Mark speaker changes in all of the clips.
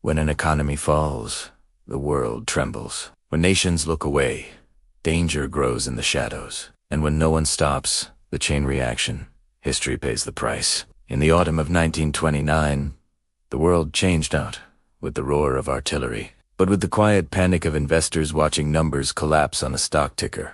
Speaker 1: When an economy falls, the world trembles. When nations look away, danger grows in the shadows. And when no one stops the chain reaction, history pays the price. In the autumn of 1929, the world changed not with the roar of artillery, but with the quiet panic of investors watching numbers collapse on a stock ticker.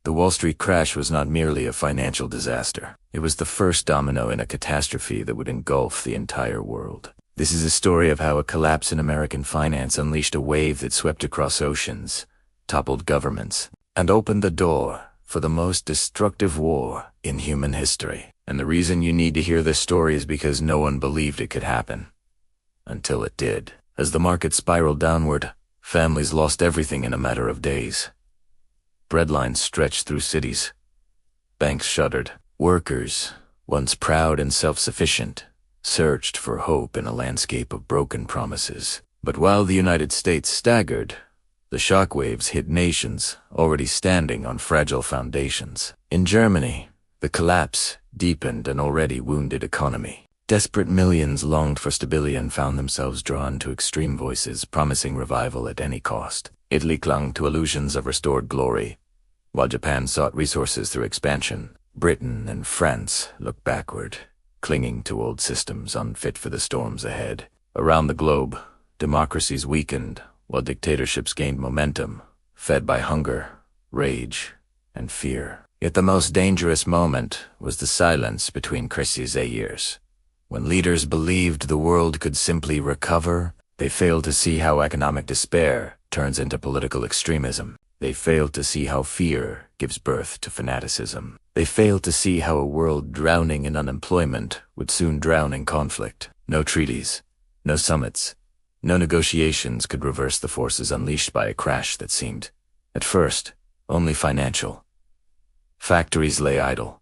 Speaker 1: The Wall Street crash was not merely a financial disaster. It was the first domino in a catastrophe that would engulf the entire world. This is a story of how a collapse in American finance unleashed a wave that swept across oceans, toppled governments, and opened the door for the most destructive war in human history. And the reason you need to hear this story is because no one believed it could happen. Until it did. As the market spiraled downward, families lost everything in a matter of days. Breadlines stretched through cities. Banks shuttered. Workers, once proud and self-sufficient, searched for hope in a landscape of broken promises. But while the United States staggered, the shockwaves hit nations already standing on fragile foundations. In Germany, the collapse deepened an already wounded economy. Desperate millions longed for stability and found themselves drawn to extreme voices promising revival at any cost. Italy clung to illusions of restored glory, while Japan sought resources through expansion. Britain and France looked backward, clinging to old systems unfit for the storms ahead. Around the globe, democracies weakened, while dictatorships gained momentum, fed by hunger, rage, and fear. Yet the most dangerous moment was the silence between crises years. When leaders believed the world could simply recover, they failed to see how economic despair turns into political extremism. They failed to see how fear gives birth to fanaticism. They failed to see how a world drowning in unemployment would soon drown in conflict. No treaties, no summits, no negotiations could reverse the forces unleashed by a crash that seemed, at first, only financial. Factories lay idle.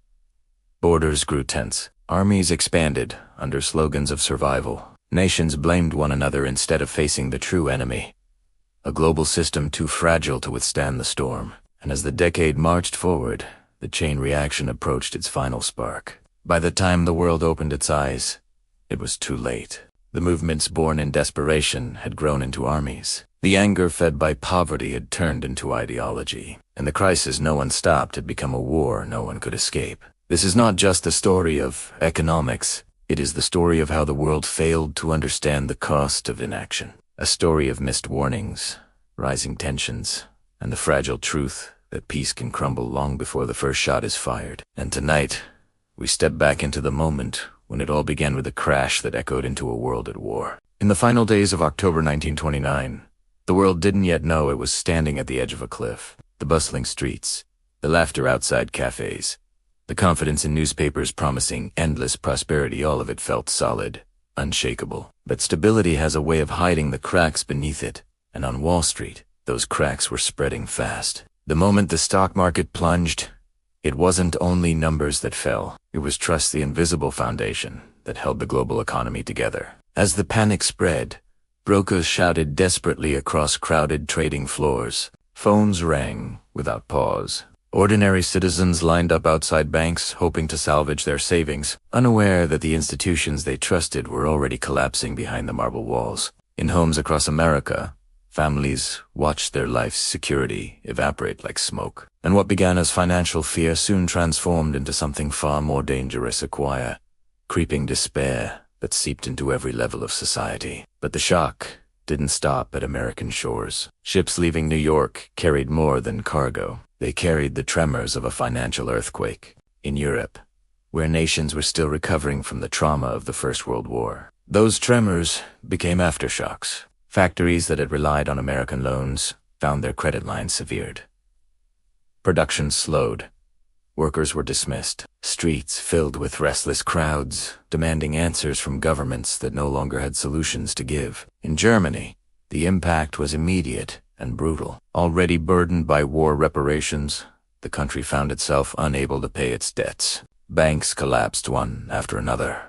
Speaker 1: Borders grew tense. Armies expanded under slogans of survival. Nations blamed one another instead of facing the true enemy. A global system too fragile to withstand the storm. And as the decade marched forward, the chain reaction approached its final spark. By the time the world opened its eyes, it was too late. The movements born in desperation had grown into armies. The anger fed by poverty had turned into ideology. And the crisis no one stopped had become a war no one could escape. This is not just a story of economics. It is the story of how the world failed to understand the cost of inaction. A story of missed warnings, rising tensions, and the fragile truth that peace can crumble long before the first shot is fired. And tonight, we step back into the moment when it all began with a crash that echoed into a world at war. In the final days of October 1929, the world didn't yet know it was standing at the edge of a cliff. The bustling streets, the laughter outside cafes, the confidence in newspapers promising endless prosperity, all of it felt solid, unshakable. But stability has a way of hiding the cracks beneath it, and on Wall Street, those cracks were spreading fast. The moment the stock market plunged, it wasn't only numbers that fell, it was trust, the invisible foundation that held the global economy together. As the panic spread, brokers shouted desperately across crowded trading floors. Phones rang without pause. Ordinary citizens lined up outside banks, hoping to salvage their savings, unaware that the institutions they trusted were already collapsing behind the marble walls. In homes across America, families watched their life's security evaporate like smoke. And what began as financial fear soon transformed into something far more dangerous, a quiet, creeping despair that seeped into every level of society. But the shock didn't stop at American shores. Ships leaving New York carried more than cargo. They carried the tremors of a financial earthquake. In Europe, where nations were still recovering from the trauma of the First World War, those tremors became aftershocks. Factories that had relied on American loans found their credit lines severed. Production slowed. Workers were dismissed. Streets filled with restless crowds, demanding answers from governments that no longer had solutions to give. In Germany, the impact was immediate and brutal. Already burdened by war reparations, the country found itself unable to pay its debts. Banks collapsed one after another.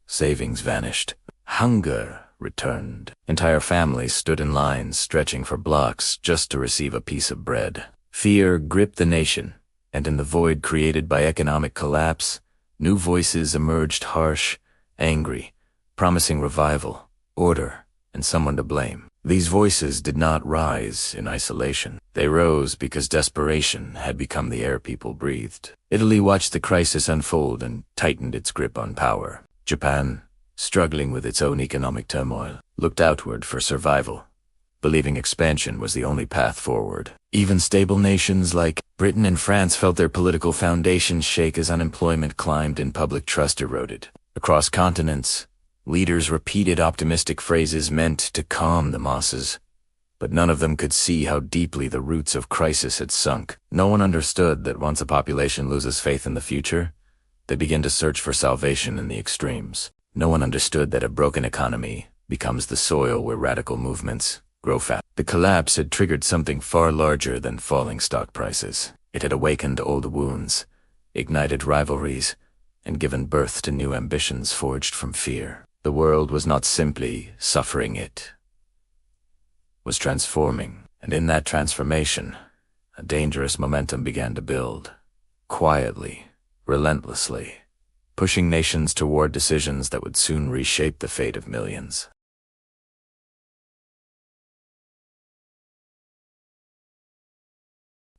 Speaker 1: Savings vanished. Hunger returned. Entire families stood in lines, stretching for blocks just to receive a piece of bread. Fear gripped the nation, and in the void created by economic collapse, new voices emerged, harsh, angry, promising revival, order, and someone to blame. These voices did not rise in isolation. They rose because desperation had become the air people breathed. Italy watched the crisis unfold and tightened its grip on power. Japan, struggling with its own economic turmoil, looked outward for survival, believing expansion was the only path forward. Even stable nations like Britain and France felt their political foundations shake as unemployment climbed and public trust eroded. Across continents, leaders repeated optimistic phrases meant to calm the masses, but none of them could see how deeply the roots of crisis had sunk. No one understood that once a population loses faith in the future, they begin to search for salvation in the extremes. No one understood that a broken economy becomes the soil where radical movements grow fast. The collapse had triggered something far larger than falling stock prices. It had awakened old wounds, ignited rivalries, and given birth to new ambitions forged from fear. The world was not simply suffering, it was transforming. And in that transformation, a dangerous momentum began to build. Quietly, relentlessly, pushing nations toward decisions that would soon reshape the fate of millions.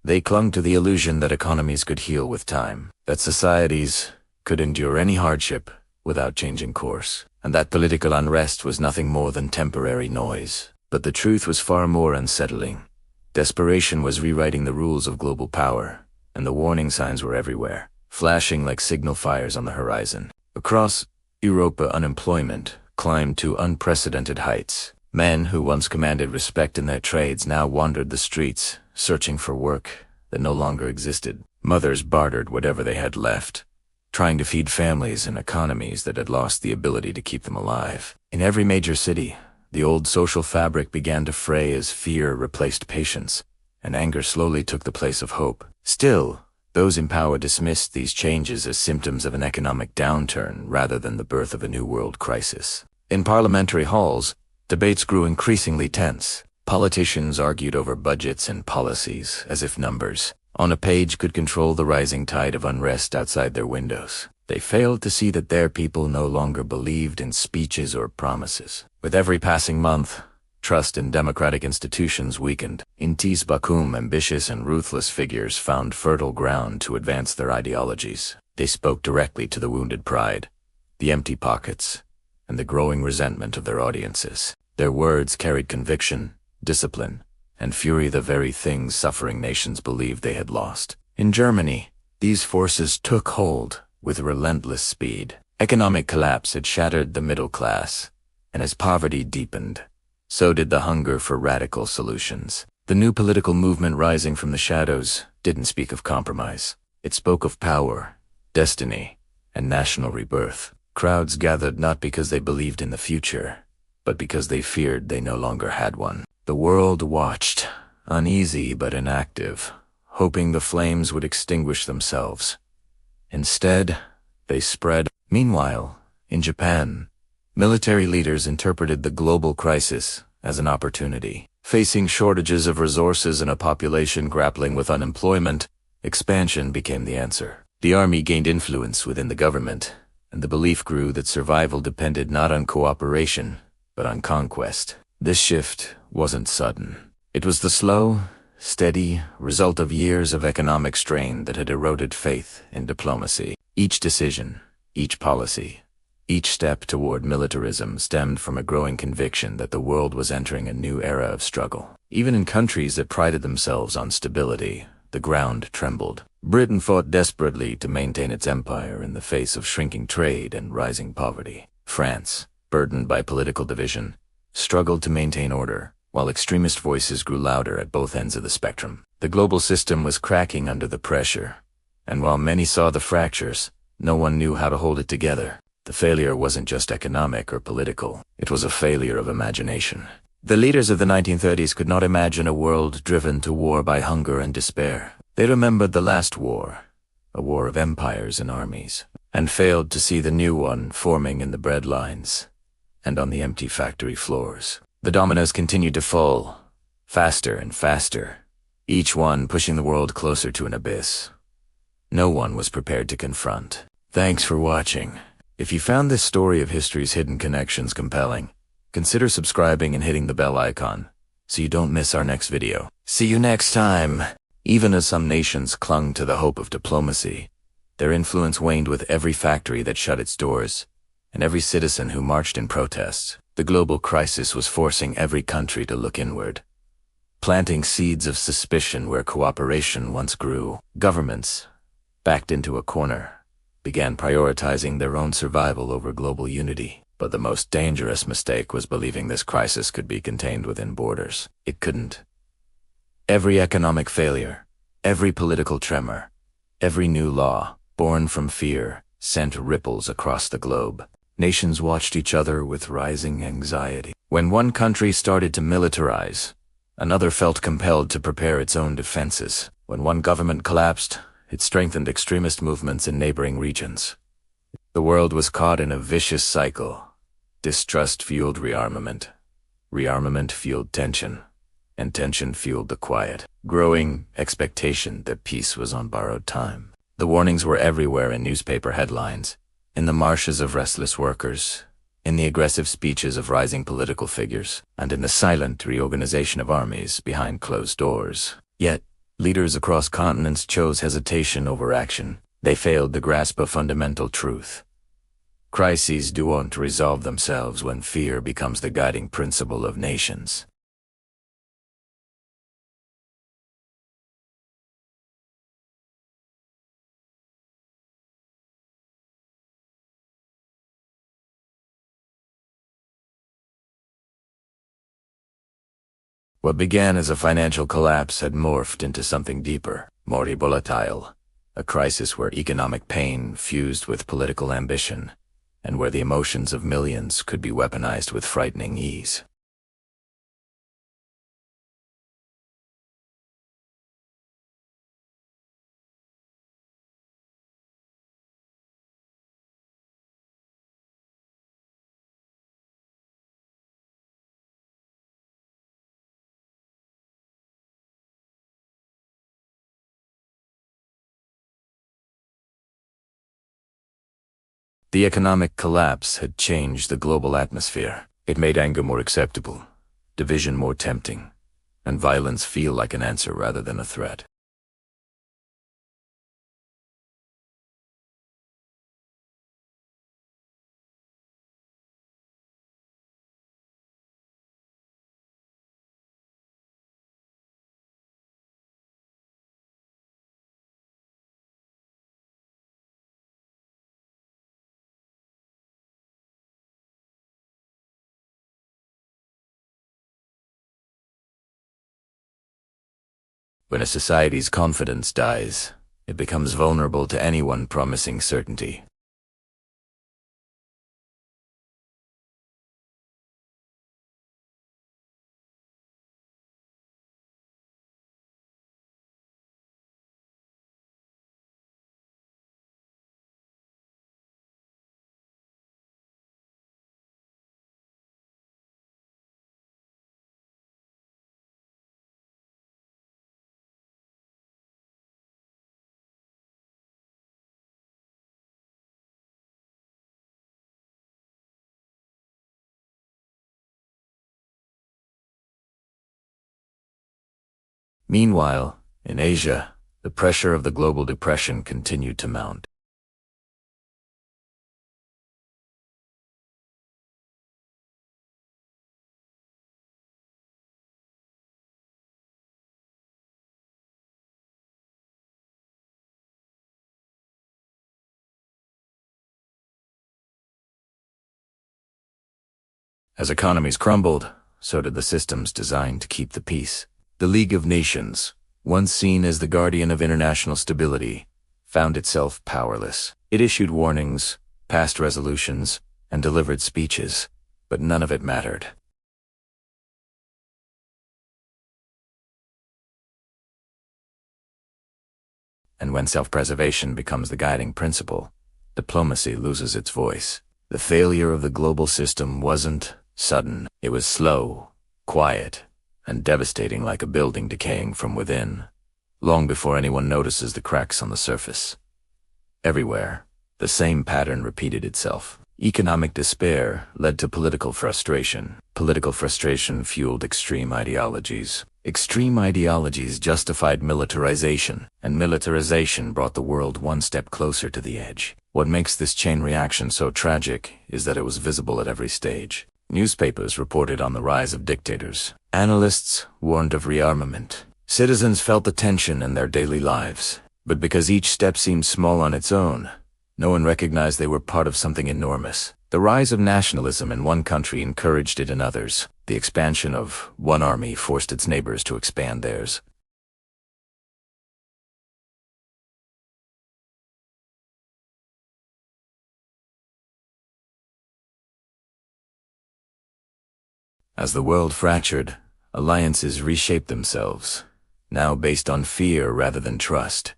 Speaker 1: They clung to the illusion that economies could heal with time, that societies could endure any hardship without changing course, and that political unrest was nothing more than temporary noise. But the truth was far more unsettling. Desperation was rewriting the rules of global power, and the warning signs were everywhere, flashing like signal fires on the horizon. Across Europa, unemployment climbed to unprecedented heights. Men who once commanded respect in their trades now wandered the streets, searching for work that no longer existed. Mothers bartered whatever they had left, trying to feed families and economies that had lost the ability to keep them alive. In every major city, the old social fabric began to fray as fear replaced patience, and anger slowly took the place of hope. Still, those in power dismissed these changes as symptoms of an economic downturn rather than the birth of a new world crisis. In parliamentary halls, debates grew increasingly tense. Politicians argued over budgets and policies as if numbers on a page could control the rising tide of unrest outside their windows. They failed to see that their people no longer believed in speeches or promises. With every passing month, trust in democratic institutions weakened. In Tis Bakum, ambitious and ruthless figures found fertile ground to advance their ideologies. They spoke directly to the wounded pride, the empty pockets, and the growing resentment of their audiences. Their words carried conviction, discipline, and fury, the very things suffering nations believed they had lost. In Germany, these forces took hold with relentless speed. Economic collapse had shattered the middle class, and as poverty deepened, so did the hunger for radical solutions. The new political movement rising from the shadows didn't speak of compromise. It spoke of power, destiny, and national rebirth. Crowds gathered not because they believed in the future, but because they feared they no longer had one. The world watched, uneasy but inactive, hoping the flames would extinguish themselves. Instead, they spread. Meanwhile, in Japan, military leaders interpreted the global crisis as an opportunity. Facing shortages of resources and a population grappling with unemployment, expansion became the answer. The army gained influence within the government, and the belief grew that survival depended not on cooperation, but on conquest. This shift wasn't sudden. It was the slow, steady result of years of economic strain that had eroded faith in diplomacy. Each decision, each policy, each step toward militarism stemmed from a growing conviction that the world was entering a new era of struggle. Even in countries that prided themselves on stability, the ground trembled. Britain fought desperately to maintain its empire in the face of shrinking trade and rising poverty. France, burdened by political division, struggled to maintain order, while extremist voices grew louder at both ends of the spectrum. The global system was cracking under the pressure, and while many saw the fractures, no one knew how to hold it together. The failure wasn't just economic or political, it was a failure of imagination. The leaders of the 1930s could not imagine a world driven to war by hunger and despair. They remembered the last war, a war of empires and armies, and failed to see the new one forming in the bread lines and on the empty factory floors. The dominoes continued to fall, faster and faster, each one pushing the world closer to an abyss no one was prepared to confront. Thanks for watching. If you found this story of history's hidden connections compelling, Consider subscribing and hitting the bell icon so you don't miss our next video. See you next time. Even as some nations clung to the hope of diplomacy, their influence waned with every factory that shut its doors and every citizen who marched in protest. The global crisis was forcing every country to look inward, planting seeds of suspicion where cooperation once grew. Governments, backed into a corner, began prioritizing their own survival over global unity. But the most dangerous mistake was believing this crisis could be contained within borders. It couldn't. Every economic failure, every political tremor, every new law, born from fear, sent ripples across the globe. Nations watched each other with rising anxiety. When one country started to militarize, another felt compelled to prepare its own defenses. When one government collapsed, it strengthened extremist movements in neighboring regions. The world was caught in a vicious cycle. Distrust fueled rearmament. Rearmament fueled tension. And tension fueled the quiet, growing expectation that peace was on borrowed time. The warnings were everywhere in newspaper headlines, in the marshes of restless workers, in the aggressive speeches of rising political figures, and in the silent reorganization of armies behind closed doors. Yet, leaders across continents chose hesitation over action. They failed to grasp a fundamental truth. Crises don't resolve themselves when fear becomes the guiding principle of nations. What began as a financial collapse had morphed into something deeper, more volatile, a crisis where economic pain fused with political ambition, and where the emotions of millions could be weaponized with frightening ease. The economic collapse had changed the global atmosphere. It made anger more acceptable, division more tempting, and violence feel like an answer rather than a threat. When a society's confidence dies, it becomes vulnerable to anyone promising certainty. Meanwhile, in Asia, the pressure of the global depression continued to mount. As economies crumbled, so did the systems designed to keep the peace. The League of Nations, once seen as the guardian of international stability, found itself powerless. It issued warnings, passed resolutions, and delivered speeches, but none of it mattered. And when self-preservation becomes the guiding principle, diplomacy loses its voice. The failure of the global system wasn't sudden. It was slow, quiet, and devastating, like a building decaying from within, long before anyone notices the cracks on the surface. Everywhere, the same pattern repeated itself. Economic despair led to political frustration. Political frustration fueled extreme ideologies. Extreme ideologies justified militarization, and militarization brought the world one step closer to the edge. What makes this chain reaction so tragic is that it was visible at every stage. Newspapers reported on the rise of dictators. Analysts warned of rearmament. Citizens felt the tension in their daily lives. But because each step seemed small on its own, no one recognized they were part of something enormous. The rise of nationalism in one country encouraged it in others. The expansion of one army forced its neighbors to expand theirs. As the world fractured, alliances reshaped themselves, now based on fear rather than trust.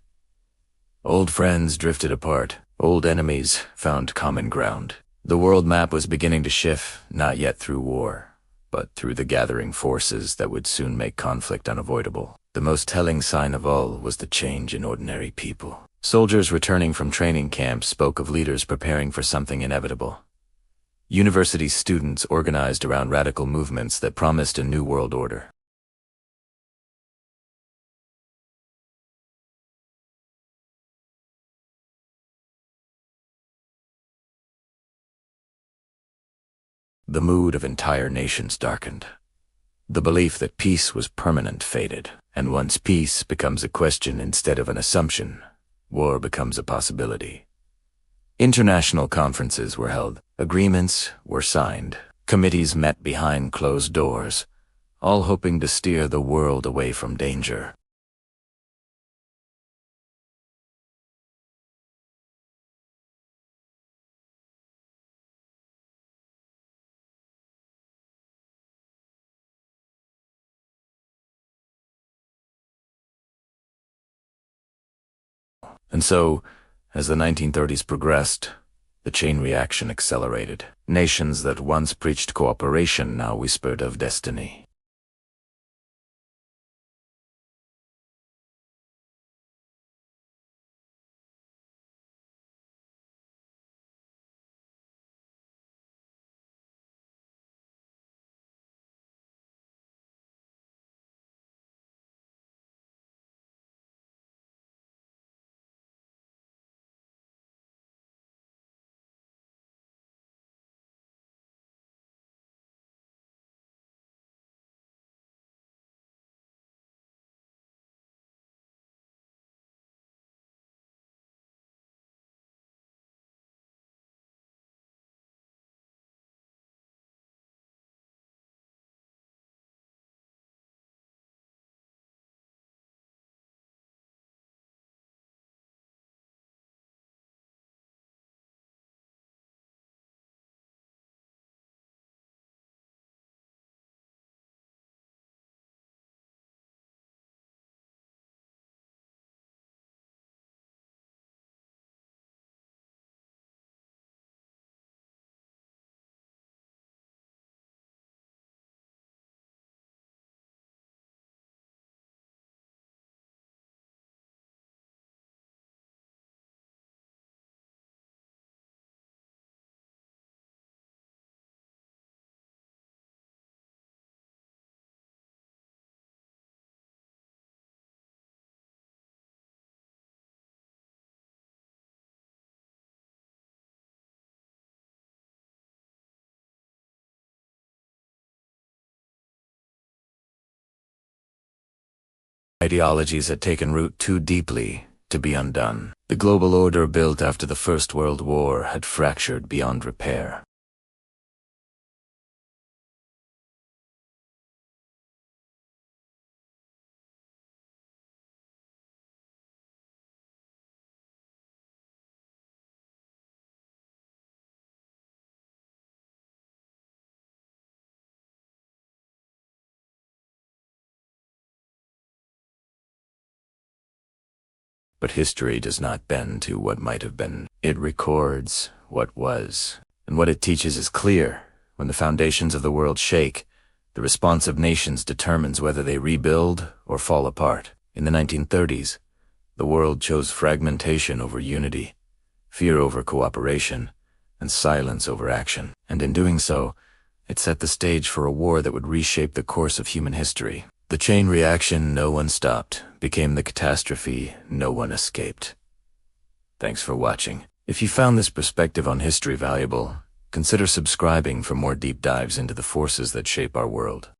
Speaker 1: Old friends drifted apart. Old enemies found common ground. The world map was beginning to shift, not yet through war, but through the gathering forces that would soon make conflict unavoidable. The most telling sign of all was the change in ordinary people. Soldiers returning from training camps spoke of leaders preparing for something inevitable. University students organized around radical movements that promised a new world order. The mood of entire nations darkened. The belief that peace was permanent faded, and once peace becomes a question instead of an assumption, war becomes a possibility. International conferences were held, agreements were signed, committees met behind closed doors, all hoping to steer the world away from danger. And so, as the 1930s progressed, the chain reaction accelerated. Nations that once preached cooperation now whispered of destiny. Ideologies had taken root too deeply to be undone. The global order built after the First World War had fractured beyond repair. But history does not bend to what might have been. It records what was. And what it teaches is clear. When the foundations of the world shake, the response of nations determines whether they rebuild or fall apart. In the 1930s, the world chose fragmentation over unity, fear over cooperation, and and silence over action. And in doing so, it set the stage for a war that would reshape the course of human history. The chain reaction no one stopped became the catastrophe no one escaped. Thanks for watching. If you found this perspective on history valuable, consider subscribing for more deep dives into the forces that shape our world.